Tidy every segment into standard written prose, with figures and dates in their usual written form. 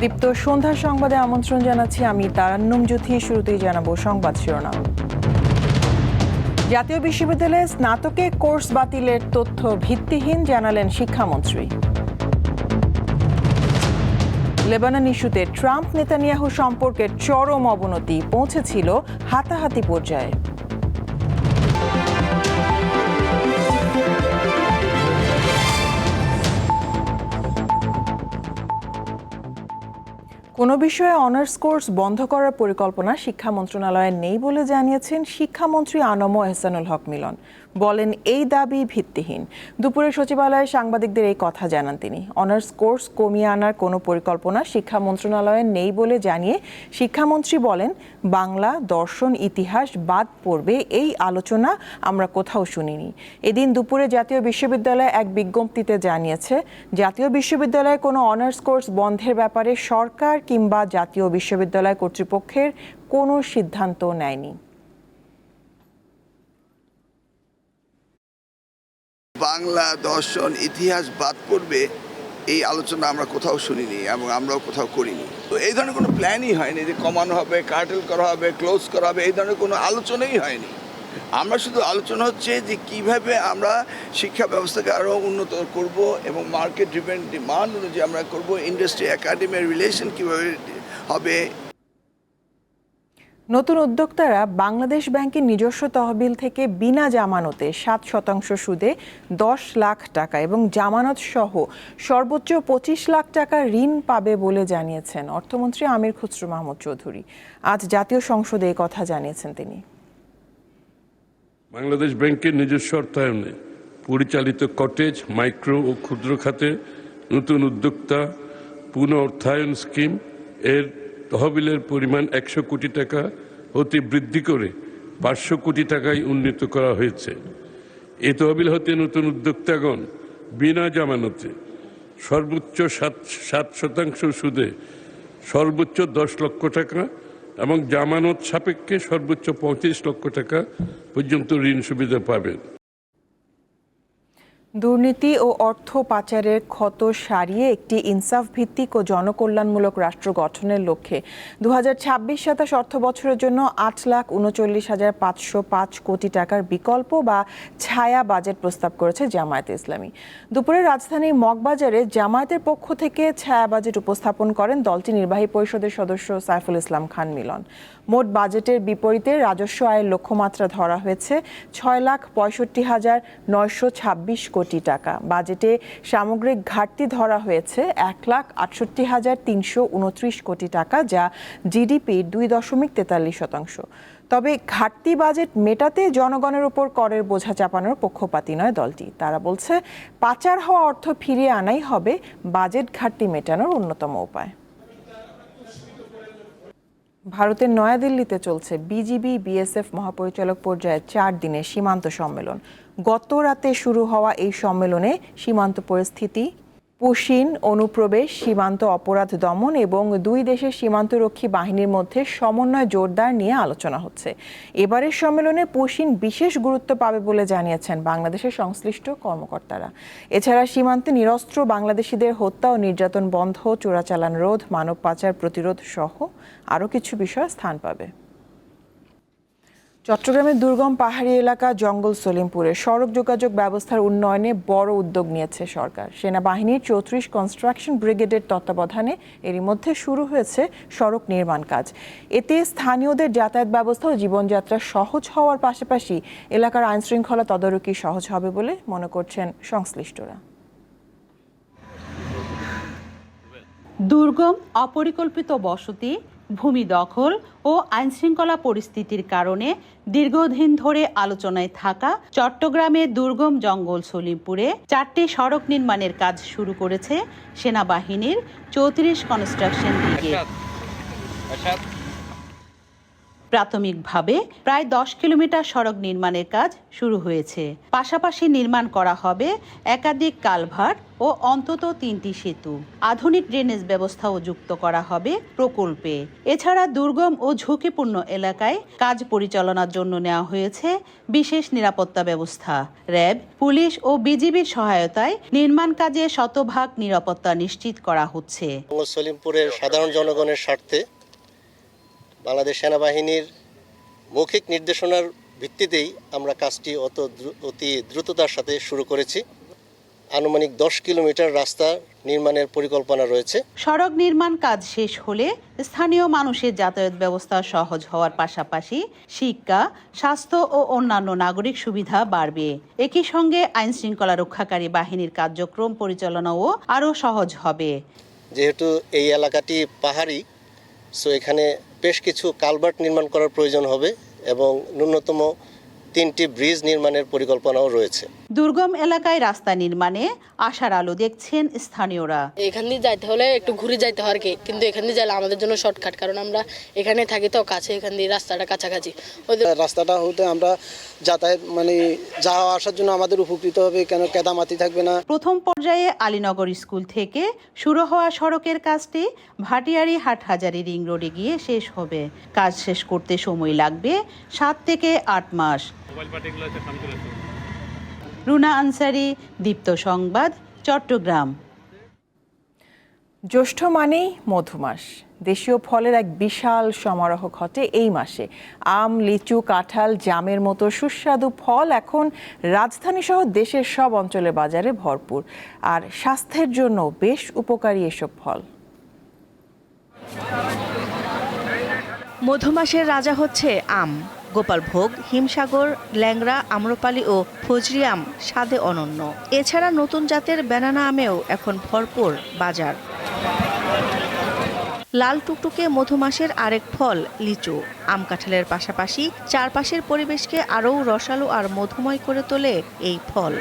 দীপ্ত সন্ধ্যার সংবাদে আমন্ত্রণ জানাচ্ছি আমি তারান্নুম জ্যোতি। শুরুতেই জানাবো সংবাদ শিরোনাম। জাতীয় বিশ্ববিদ্যালয়ে স্নাতকে কোর্স বাতিলের তথ্য ভিত্তিহীন জানালেন শিক্ষামন্ত্রী। লেবানন ইস্যুতে ট্রাম্প নেতানিয়াহু সম্পর্কের চরম অবনতি, পৌঁছেছিল হাতাহাতি পর্যায়ে। কোনো বিষয়ে অনার্স কোর্স বন্ধ করার পরিকল্পনা শিক্ষা মন্ত্রণালয়ে নেই বলে জানিয়েছেন শিক্ষামন্ত্রী আনম এহসানুল হক মিলন। বলেন এই দাবি ভিত্তিহীন। দুপুরে সচিবালয়ে সাংবাদিকদের এই কথা জানান তিনি। অনার্স কোর্স কমিয়ে আনার কোনো পরিকল্পনা শিক্ষা মন্ত্রণালয়ে নেই বলে জানিয়ে শিক্ষামন্ত্রী বলেন, বাংলা, দর্শন, ইতিহাস বাদ পড়বে এই আলোচনা আমরা কোথাও শুনিনি। এদিন দুপুরে জাতীয় বিশ্ববিদ্যালয় এক বিজ্ঞপ্তিতে জানিয়েছে, জাতীয় বিশ্ববিদ্যালয়ে কোনো অনার্স কোর্স বন্ধের ব্যাপারে সরকার কিংবা জাতীয় বিশ্ববিদ্যালয় কর্তৃপক্ষের কোনো সিদ্ধান্ত নেয়নি। বাংলা, দর্শন, ইতিহাস বাদ পড়বে এই আলোচনা আমরা কোথাও শুনিনি এবং আমরাও কোথাও করিনি। তো এই ধরনের কোনো প্ল্যানই হয়নি যে কমানো হবে, কার্টেল করা হবে, ক্লোজ করা হবে, এই ধরনের কোনো আলোচনাই হয়নি। আমরা শুধু আলোচনা হচ্ছে যে কিভাবে আমরা শিক্ষা ব্যবস্থাকে আরও উন্নত করব এবং মার্কেট ড্রিভেন ডিমান্ড অনুযায়ী আমরা করব, ইন্ডাস্ট্রি একাডেমির রিলেশন কীভাবে হবে। নতুন উদ্যোক্তারা বাংলাদেশ ব্যাংকের নিজস্ব তহবিল থেকে বিনা জামানতে 7% সুদে 10 লাখ টাকা এবং জামানত সহ সর্বোচ্চ 25 লাখ টাকা ঋণ পাবে বলে জানিয়েছেন অর্থমন্ত্রী আমির খুসরো মাহমুদ চৌধুরী। আজ জাতীয় সংসদে এই কথা জানিয়েছেন তিনি। বাংলাদেশ ব্যাংকের নিজস্ব অর্থায়নে পরিচালিত কটেজ, মাইক্রো ও ক্ষুদ্র খাতে নতুন উদ্যোক্তা পুনঃ অর্থায়ন স্কিম এর তহবিলের পরিমাণ 100 কোটি টাকা হতে বৃদ্ধি করে 500 কোটি টাকায় উন্নীত করা হয়েছে। এই তহবিল হতে নতুন উদ্যোক্তাগণ বিনা জামানতে সর্বোচ্চ 7% সুদে সর্বোচ্চ 10 লক্ষ টাকা এবং জামানত সাপেক্ষে সর্বোচ্চ 35 লক্ষ টাকা পর্যন্ত ঋণ সুবিধা পাবেন। দুর্নীতি ও অর্থ পাচারের ক্ষত সারিয়ে একটি ইনসাফ ভিত্তিক ও জনকল্যাণমূলক রাষ্ট্র গঠনের লক্ষ্যে 2026-27 অর্থ বছরের জন্য 8,39,505 কোটি টাকার বিকল্প বা ছায়া বাজেট প্রস্তাব করেছে জামায়াতে ইসলামী। দুপুরে রাজধানীর মগবাজারে জামায়াতের পক্ষ থেকে ছায়া বাজেট উপস্থাপন করেন দলটির নির্বাহী পরিষদের সদস্য সাইফুল ইসলাম খান মিলন। মোট বাজেটের বিপরীতে রাজস্ব আয়ের লক্ষ্যমাত্রা ধরা হয়েছে 6,65,926 কোটি টাকা। বাজেটে সামগ্রিক ঘাটতি ধরা হয়েছে 1,68,329 কোটি টাকা, যা জিডিপির 2.43%। তবে ঘাটতি বাজেট মেটাতে জনগণের উপর করের বোঝা চাপানোর পক্ষপাতী নয় দলটি। তারা বলছে, পাচার হওয়া অর্থ ফিরিয়ে আনাই হবে বাজেট ঘাটতি মেটানোর অন্যতম উপায়। ভারতের নয়াদিল্লিতে চলছে বিজিবি বিএসএফ মহাপরিচালক পর্যায়ে 4 দিনের সীমান্ত সম্মেলন। গত রাতে শুরু হওয়া এই সম্মেলনে সীমান্ত পরিস্থিতি, পুশিন অনুপ্রবেশ, সীমান্ত অপরাধ দমন এবং দুই দেশের সীমান্তরক্ষী বাহিনীর মধ্যে সমন্বয় জোরদার নিয়ে আলোচনা হচ্ছে। এবারের সম্মেলনে পুশিন বিশেষ গুরুত্ব পাবে বলে জানিয়েছেন বাংলাদেশের সংশ্লিষ্ট কর্মকর্তারা। এছাড়া সীমান্তে নিরস্ত্র বাংলাদেশিদের হত্যা ও নির্যাতন বন্ধ, চোরাচালান রোধ, মানব পাচার প্রতিরোধ সহ আরও কিছু বিষয় স্থান পাবে। চট্টগ্রামের দুর্গম পাহাড়ি এলাকা জঙ্গল সলিমপুরে সড়ক যোগাযোগ ব্যবস্থার উন্নয়নে বড় উদ্যোগ নিয়েছে সরকার। সেনাবাহিনীর 34 কনস্ট্রাকশন ব্রিগেডের তত্ত্বাবধানে এরই মধ্যে শুরু হয়েছে সড়ক নির্মাণ কাজ। এতে স্থানীয়দের যাতায়াত ব্যবস্থা ও জীবনযাত্রা সহজ হওয়ার পাশাপাশি এলাকার আইনশৃঙ্খলা তদারকি সহজ হবে বলে মনে করছেন সংশ্লিষ্টরা। দুর্গম, অপরিকল্পিত বসতি, ভূমি দখল ও আইনশৃঙ্খলা পরিস্থিতির কারণে দীর্ঘদিন ধরে আলোচনায় থাকা চট্টগ্রামের দুর্গম জঙ্গল সলিমপুরে 4টি সড়ক নির্মাণের কাজ শুরু করেছে সেনাবাহিনীর 34 কনস্ট্রাকশন ব্রিগেড। প্রাথমিকভাবে প্রায় 10 কিলোমিটার সড়ক নির্মাণের কাজ শুরু হয়েছে। পাশাপাশি নির্মাণ করা হবে একাধিক কালভার্ট ও অন্তত 3টি সেতু। আধুনিক ড্রেনেজ ব্যবস্থাও যুক্ত করা হবে প্রকল্পে। এছাড়া দুর্গম ও ঝুঁকিপূর্ণ এলাকায় কাজ পরিচালনার জন্য নেওয়া হয়েছে বিশেষ নিরাপত্তা ব্যবস্থা। র্যাব, পুলিশ ও বিজিবির সহায়তায় নির্মাণ কাজে শতভাগ নিরাপত্তা নিশ্চিত করা হচ্ছে। সলিমপুরের সাধারণ জনগণের স্বার্থে বাংলাদেশ সেনাবাহিনীর মৌখিক নির্দেশনার ভিত্তিতেই আমরা কাজটি অতি দ্রুততার সাথে শুরু করেছি। আনুমানিক 10 কিলোমিটার রাস্তা নির্মাণের পরিকল্পনা রয়েছে। সড়ক নির্মাণ কাজ শেষ হলে স্থানীয় মানুষের যাতায়াত ব্যবস্থা সহজ হওয়ার পাশাপাশি শিক্ষা, স্বাস্থ্য ও অন্যান্য নাগরিক সুবিধা বাড়বে। একই সঙ্গে আইন শৃঙ্খলা রক্ষাকারী বাহিনীর কার্যক্রম পরিচালনাও আরও সহজ হবে। যেহেতু এই এলাকাটি পাহাড়ি, সো এখানে বেশ কিছু কালভার্ট নির্মাণ করার প্রয়োজন হবে এবং ন্যূনতম 3টি ব্রিজ নির্মাণের পরিকল্পনাও রয়েছে। দুর্গম এলাকায় রাস্তা নির্মাণে আশার আলো দেখছেন স্থানীয়রা। এখান দিয়ে যাইতে হলে একটু ঘুরে যাইতে হয় কি, কিন্তু এখান দিয়ে যাইলে আমাদের জন্য শর্টকাট, কারণ আমরা এখানে থাকি তো কাছে, এখান দিয়ে রাস্তাটা কাছাকাছি। রাস্তাটা হতে আমরা যাতায়াত যাওয়া আসার জন্য আমাদের উপকৃত হবে, কেন কেদামাতি থাকবে না। প্রথম পর্যায়ে আলীনগর স্কুল থেকে শুরু হওয়া সড়কের কাজটি ভাটিয়ারি হাটহাজারী রিং রোডে গিয়ে শেষ হবে। কাজ শেষ করতে সময় লাগবে 7 থেকে 8 মাস। রুনা আনসারি, দীপ্ত সংবাদ, চট্টগ্রাম। জ্যৈষ্ঠ মানেই মধুমাস। দেশীয় ফলের এক বিশাল সমারোহ ঘটে এই মাসে। আম, লিচু, কাঁঠাল, জামের মতো সুস্বাদু ফল এখন রাজধানী সহ দেশের সব অঞ্চলের বাজারে ভরপুর। আর স্বাস্থ্যের জন্য বেশ উপকারী এসব ফল। মধুমাসের রাজা হচ্ছে আম। গোপালভোগ, হিমসাগর, ল্যাংড়া, আম্রপালি ও ফজলি আম স্বাদে অনন্য। এছাড়া নতুন জাতের ব্যানানা আমেও এখন ভরপুর বাজার। লাল টুকটুকে মধুমাসের আরেক ফল লিচু। আম কাঁঠালের পাশাপাশি চারপাশের পরিবেশকে আরও রসালো আর মধুময় করে তোলে এই ফল।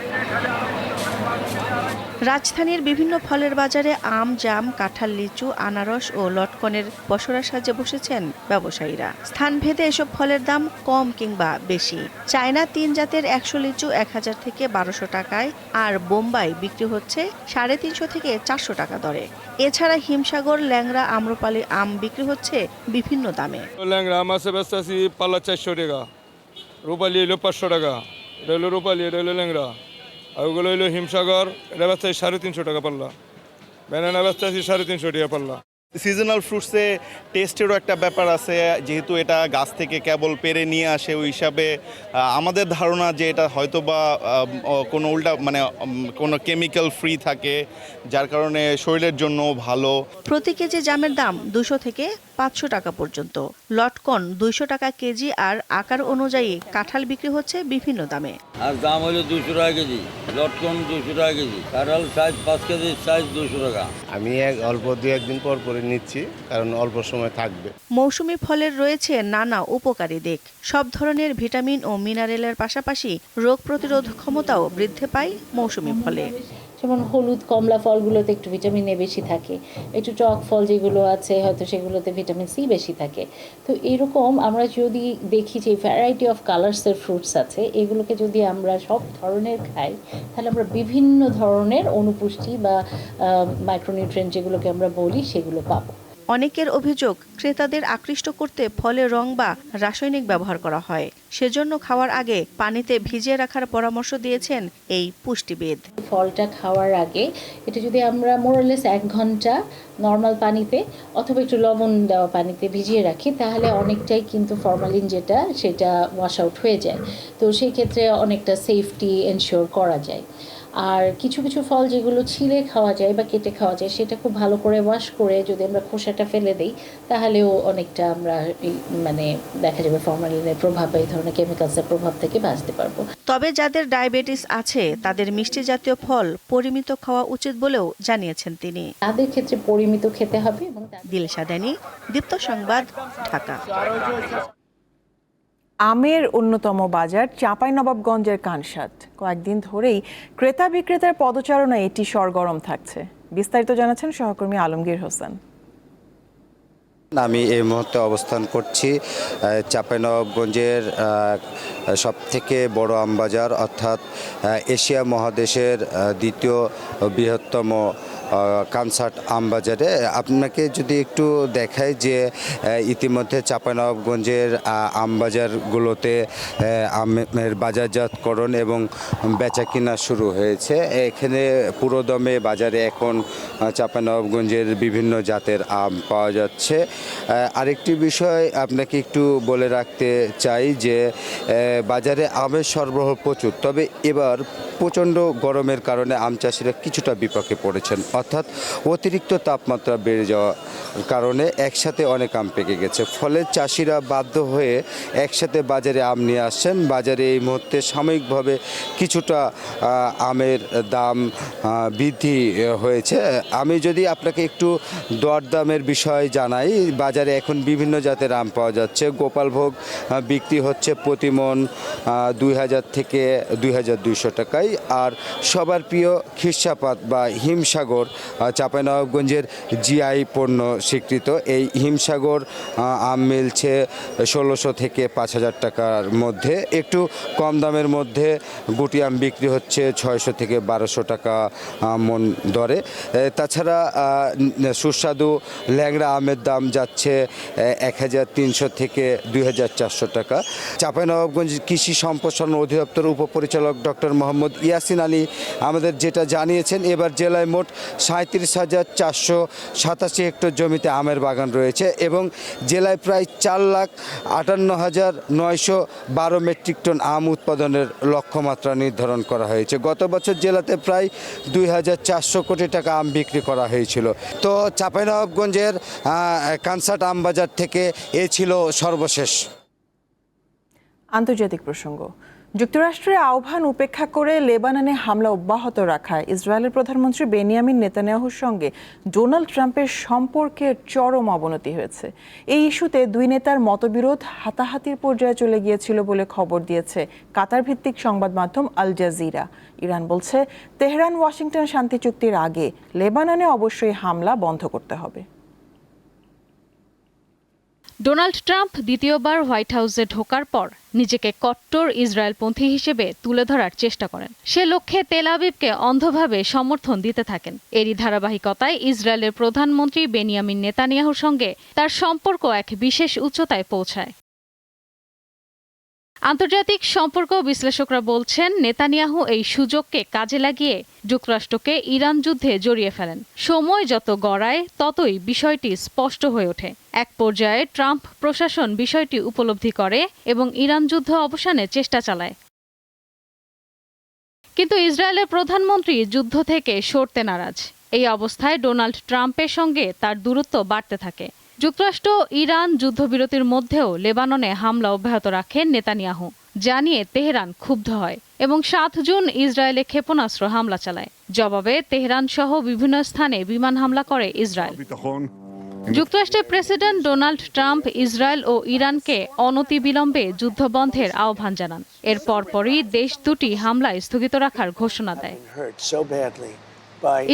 রাজধানীর বিভিন্ন ফলের বাজারে আম, জাম, কাঁঠাল, লিচু, আনারস ও লটকনের পসরা সাজে বসেছেন ব্যবসায়ীরা। স্থানভেদে এসব ফলের দাম কম কিংবা বেশি। চায়না 3 জাতের 100 লিচু 1000 থেকে 1200 টাকায়, আর বোম্বাই বিক্রি হচ্ছে 350 থেকে 400 টাকা দরে। এছাড়া হিমসাগর, ল্যাংড়া, আম্রপালি আম বিক্রি হচ্ছে বিভিন্ন দামে। ল্যাংড়া আম আছে বেচতেছি পাল্লা 400 টাকা, রূপালি হলো 500 টাকা। এটা হলো রূপালি, এটা হলো ল্যাংড়া। আর ওগুলো হলো হিমসাগর, এটা বেচতেছি 350 টাকা পাল্লা। ব্যানানা বেচতেছি 350 টাকা পাল্লা। সিজনাল ফ্রুটসে টেস্টেরও একটা ব্যাপার আছে, যেহেতু এটা গাছ থেকে কেবল পেরে নিয়ে আসে। ওই হিসাবে আমাদের ধারণা যে এটা হয়তো বা কোনো কোনো কেমিক্যাল ফ্রি থাকে, যার কারণে শরীরের জন্য ভালো। প্রতি কেজি জামের দাম 200 থেকে 500 টাকা পর্যন্ত। লটকন 200 টাকা কেজি, আর আকার অনুযায়ী কাঁঠাল বিক্রি হচ্ছে বিভিন্ন দামে। আর দাম হলো 200 টাকা কেজি, লটকন 200 টাকা কেজি, কাঁঠাল সাইজ 5 কেজি সাইজ 200 টাকা। আমি অল্প 2-1 দিন পর করে নিচ্ছি, কারণ অল্প সময় থাকবে। মৌসুমী ফলের রয়েছে নানা উপকারী দিক। সব ধরনের ভিটামিন ও মিনারেলের পাশাপাশি রোগ প্রতিরোধ ক্ষমতাও বৃদ্ধি পায় মৌসুমী ফলে। যেমন হলুদ কমলা ফলগুলোতে একটু ভিটামিন এ বেশি থাকে, একটু টক ফল যেগুলো আছে হয়তো সেগুলোতে ভিটামিন সি বেশি থাকে। তো এরকম আমরা যদি দেখি যে ভ্যারাইটি অফ কালার্সের ফ্রুটস আছে, এগুলোকে যদি আমরা সব ধরনের খাই, তাহলে আমরা বিভিন্ন ধরনের অনুপুষ্টি বা মাইক্রোনিউট্রিয়েন্ট যেগুলোকে আমরা বলি সেগুলো পাবো। অনেকের অভিযোগ, ক্রেতাদের আকৃষ্ট করতে ফলের রং বা রাসায়নিক ব্যবহার করা হয়। সেজন্য খাওয়ার আগে পানিতে ভিজিয়ে রাখার পরামর্শ দিয়েছেন এই পুষ্টিবিদ। ফলটা খাওয়ার আগে এটা যদি আমরা মোরলেস 1 ঘন্টা নর্মাল পানিতে অথবা একটু লবণ দেওয়া পানিতে ভিজিয়ে রাখি, তাহলে অনেকটাই কিন্তু ফরমালিন যেটা সেটা ওয়াশ আউট হয়ে যায়। তো সেই ক্ষেত্রে অনেকটা সেফটি এনশিওর করা যায়। আর কিছু কিছু ফল যেগুলো ছিলে খাওয়া যায় বা কেটে খাওয়া যায়, সেটা খুব ভালো করে ওয়াশ করে যদি আমরা খোসাটা ফেলে দিই, তাহলেও অনেকটা আমরা দেখা যাবে ফরমালিনের প্রভাব বা এই ধরনের কেমিক্যালসের প্রভাব থেকে বাঁচতে পারবো। তবে যাদের ডায়াবেটিস আছে তাদের মিষ্টি জাতীয় ফল পরিমিত খাওয়া উচিত বলেও জানিয়েছেন তিনি। তাদের ক্ষেত্রে পরিমিত খেতে হবে। এবং দিলশা দানি, দীপ্ত সংবাদ, ঢাকা। আমের অন্যতম বাজার চাঁপাইনবাবগঞ্জের কানসাট। কয়েকদিন ধরেই ক্রেতা বিক্রেতার পদচারণায় এটি সরগরম থাকছে। বিস্তারিত জানাচ্ছেন সহকর্মী আলমগীর হোসেন। আমি এই মুহূর্তে অবস্থান করছি চাঁপাইনবাবগঞ্জের সবথেকে বড় আমবাজার অর্থাৎ এশিয়া মহাদেশের দ্বিতীয় বৃহত্তম কানসার্ট আমবাজারে। আপনাকে যদি একটু দেখাই যে ইতিমধ্যে চাঁপাইনবাবগঞ্জের আমবাজারগুলোতে আমের বাজারজাতকরণ এবং বেচাকেনা শুরু হয়েছে। এখানে পুরোদমে বাজারে এখন চাঁপাইনবাবগঞ্জের বিভিন্ন জাতের আম পাওয়া যাচ্ছে। আরেকটি বিষয় আপনাকে একটু বলে রাখতে চাই যে বাজারে আমের সরবরাহ প্রচুর, তবে এবার প্রচণ্ড গরমের কারণে আম চাষিরা কিছুটা বিপাকে পড়েছেন, অর্থাৎ অতিরিক্ত তাপমাত্রা বেড়ে যাওয়ার কারণে একসাথে অনেক আম পেকে গেছে। ফলে চাষিরা বাধ্য হয়ে একসাথে বাজারে আম নিয়ে আসছেন। বাজারে এই মুহূর্তে সাময়িকভাবে কিছুটা আমের দাম বৃদ্ধি হয়েছে। আমি যদি আপনাকে একটু দরদামের বিষয় জানাই, বাজারে এখন বিভিন্ন জাতের আম পাওয়া যাচ্ছে। গোপালভোগ বিক্রি হচ্ছে প্রতি মণ 2000 থেকে 2200 টাকায়। আর সবার প্রিয় খিরসাপাত বা হিমসাগর, চাঁপাইনবাবগঞ্জের জিআই পণ্য স্বীকৃত এই হিমসাগর আম মিলছে 1600 থেকে 5000 টাকার মধ্যে। একটু কম দামের মধ্যে গুটি আম বিক্রি হচ্ছে 600 থেকে 1200 টাকা মণ দরে। তাছাড়া সুস্বাদু ল্যাংড়া আমের দাম যাচ্ছে 1300 থেকে 2400 টাকা। চাঁপাইনবাবগঞ্জ কৃষি সম্প্রসারণ অধিদপ্তর উপপরিচালক ডক্টর মোহাম্মদ ইয়াসিন আলী আমাদের যেটা জানিয়েছেন, এবার জেলায় মোট 37,487 হেক্টর জমিতে আমের বাগান রয়েছে এবং জেলায় প্রায় 4,58,912 মেট্রিক টন আম উৎপাদনের লক্ষ্যমাত্রা নির্ধারণ করা হয়েছে। গত বছর জেলাতে প্রায় 2,400 কোটি টাকা আম বিক্রি করা হয়েছিল। তো চাঁপাইনবাবগঞ্জের কানসার্ট আমবাজার থেকে এ ছিল সর্বশেষ। আন্তর্জাতিক প্রসঙ্গ। যুক্তরাষ্ট্রের আহ্বান উপেক্ষা করে লেবাননে হামলা অব্যাহত রাখায় ইসরায়েলের প্রধানমন্ত্রী বেনিয়ামিন নেতানিয়াহুর সঙ্গে ডোনাল্ড ট্রাম্পের সম্পর্কের চরম অবনতি হয়েছে। এই ইস্যুতে দুই নেতার মতবিরোধ হাতাহাতির পর্যায়ে চলে গিয়েছিল বলে খবর দিয়েছে কাতার ভিত্তিক সংবাদ মাধ্যম আল জাজিরা। ইরান বলছে, তেহরান ওয়াশিংটন শান্তি চুক্তির আগে লেবাননে অবশ্যই হামলা বন্ধ করতে হবে। ডোনাল্ড ট্রাম্প দ্বিতীয়বার হোয়াইট হাউসে ঢোকার পর নিজেকে কট্টর ইসরায়েলপন্থী হিসেবে তুলে ধরার চেষ্টা করেন। সে লক্ষ্যে তেল আবিবকে অন্ধভাবে সমর্থন দিতে থাকেন। এরই ধারাবাহিকতায় ইসরায়েলের প্রধানমন্ত্রী বেনিয়ামিন নেতানিয়াহুর সঙ্গে তার সম্পর্ক এক বিশেষ উচ্চতায় পৌঁছায়। আন্তর্জাতিক সম্পর্ক বিশ্লেষকরা বলছেন, নেতানিয়াহু এই সুযোগকে কাজে লাগিয়ে যুক্তরাষ্ট্রকে ইরান যুদ্ধে জড়িয়ে ফেলেন। সময় যত গড়ায় ততই বিষয়টি স্পষ্ট হয়ে ওঠে। এক পর্যায়ে ট্রাম্প প্রশাসন বিষয়টি উপলব্ধি করে এবং ইরান যুদ্ধ অবসানে চেষ্টা চালায়। কিন্তু ইসরায়েলের প্রধানমন্ত্রী যুদ্ধ থেকে সরতে নারাজ। এই অবস্থায় ডোনাল্ড ট্রাম্পের সঙ্গে তার দূরত্ব বাড়তে থাকে। যুক্তরাষ্ট্র ইরান যুদ্ধবিরতির মধ্যেও লেবাননে হামলা অব্যাহত রাখেন নেতানিয়াহু, জানিয়ে তেহরান ক্ষুব্ধ হয় এবং 7 জুন ইসরায়েলে ক্ষেপণাস্ত্র হামলা চালায়। জবাবে তেহরান সহ বিভিন্ন স্থানে বিমান হামলা করে ইসরায়েল। যুক্তরাষ্ট্রের প্রেসিডেন্ট ডোনাল্ড ট্রাম্প ইসরায়েল ও ইরানকে অনতিবিলম্বে যুদ্ধবন্ধের আহ্বান জানান। এর পরপরই দেশ দুটি হামলায় স্থগিত রাখার ঘোষণা দেয়।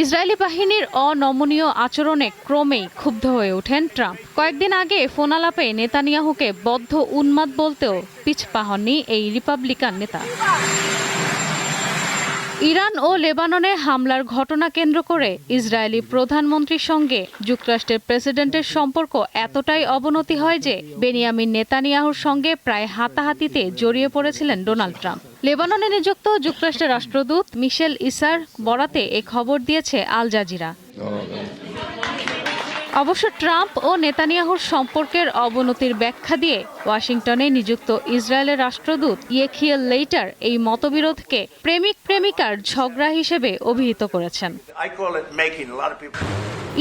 ইসরায়েলি বাহিনীর অনমনীয় আচরণে ক্রমেই ক্ষুব্ধ হয়ে ওঠেন ট্রাম্প। কয়েকদিন আগে ফোনালাপে নেতানিয়াহুকে বদ্ধ উন্মাদ বলতেও পিছপা হননি এই রিপাবলিকান নেতা। ইরান ও লেবাননে হামলার ঘটনা কেন্দ্র করে ইসরায়েলি প্রধানমন্ত্রীর সঙ্গে যুক্তরাষ্ট্রের প্রেসিডেন্টের সম্পর্ক এতটাই অবনতি হয় যে বেনিয়ামিন নেতানিয়াহুর সঙ্গে প্রায় হাতাহাতিতে জড়িয়ে পড়েছিলেন ডোনাল্ড ট্রাম্প। লেবাননে নিযুক্ত যুক্তরাষ্ট্রের রাষ্ট্রদূত মিশেল ইসার বরাতে এ খবর দিয়েছে আল জাজিরা। অবশ্য ট্রাম্প ও নেতানিয়াহুর সম্পর্কের অবনতির ব্যাখ্যা দিয়ে ওয়াশিংটনে নিযুক্ত ইসরায়েলের রাষ্ট্রদূত ইয়েখিয়েল লেইটার এই মতবিরোধকে প্রেমিক প্রেমিকার ঝগড়া হিসেবে অভিহিত করেছেন।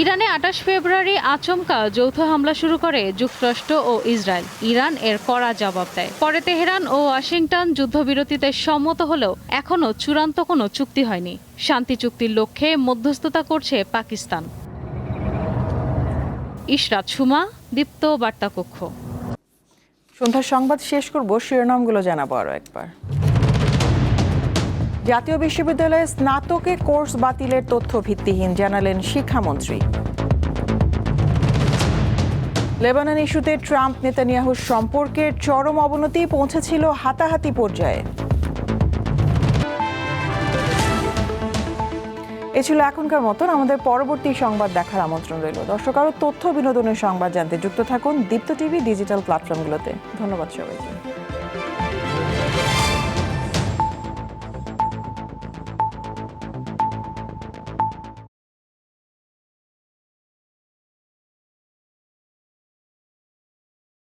ইরানে 28 ফেব্রুয়ারি আচমকা যৌথ হামলা শুরু করে যুক্তরাষ্ট্র ও ইসরায়েল। ইরান এর কড়া জবাব দেয়। পরে তেহরান ও ওয়াশিংটন যুদ্ধবিরতিতে সম্মত হলেও এখনও চূড়ান্ত কোনো চুক্তি হয়নি। শান্তি চুক্তির লক্ষ্যে মধ্যস্থতা করছে পাকিস্তান। ইশরাত সুমা, দীপ্ত বার্তা কক্ষ। সন্ধ্যার সংবাদ শেষ করব, শিরোনামগুলো জানাবো আরও একবার। জাতীয় বিশ্ববিদ্যালয়ে স্নাতকে কোর্স বাতিলের তথ্য ভিত্তিহীন, জানালেন শিক্ষামন্ত্রী। লেবানন ইস্যুতে ট্রাম্প নেতানিয়াহুর সম্পর্কের চরম অবনতি পৌঁছেছিল হাতাহাতি পর্যায়ে। এ ছিল এখনকার মতন। আমাদের পরবর্তী সংবাদ দেখার আমন্ত্রণ রইল। দর্শক, আরও তথ্য বিনোদনের সংবাদ জানতে যুক্ত থাকুন দীপ্ত টিভি ডিজিটাল প্ল্যাটফর্মগুলোতে। ধন্যবাদ সবাইকে।